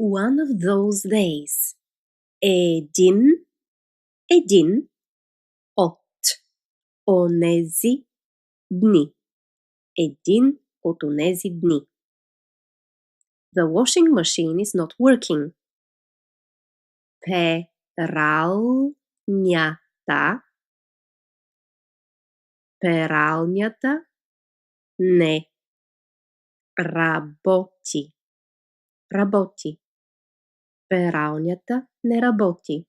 One of those days. Един от онези дни. Един от онези дни. The washing machine is not working. Пералнята не работи. Пералнята не работи.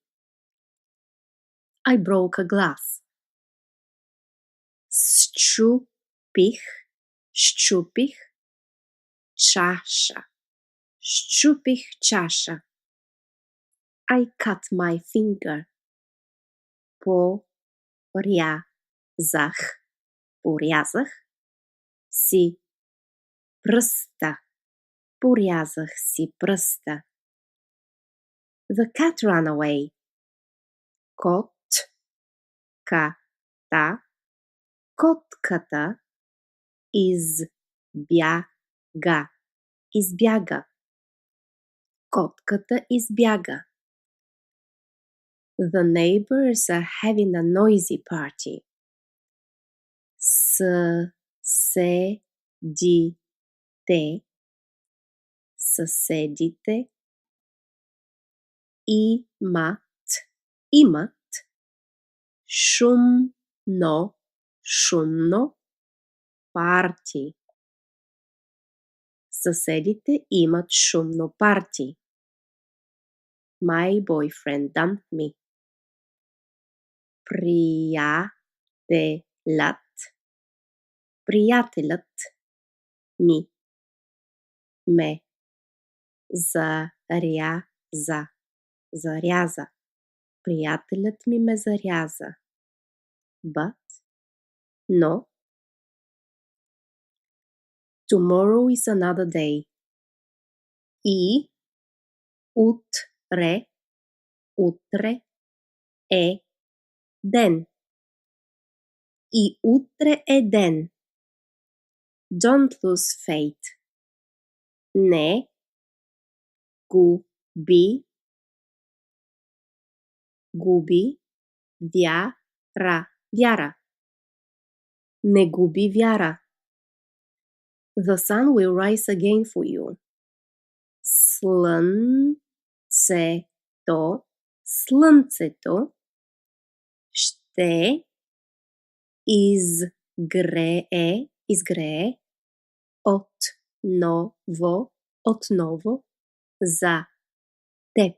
I broke a glass. Счупих чаша. I cut my finger. Порязах си пръста. The cat ran away. Котката избяга. Котката избяга. The neighbors are having a noisy party. Съседите имат шумно парти. Съседите имат шумно парти. My boyfriend dumped me. Приятелят ми ме заряза. Приятелят ми ме заряза. Но tomorrow is another day. И утре е ден. Don't lose faith. Не губи вяра. Не губи вяра. The sun will rise again for you. Слънцето ще изгрее отново за теб.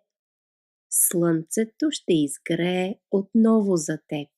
Слънцето ще изгрее отново за теб.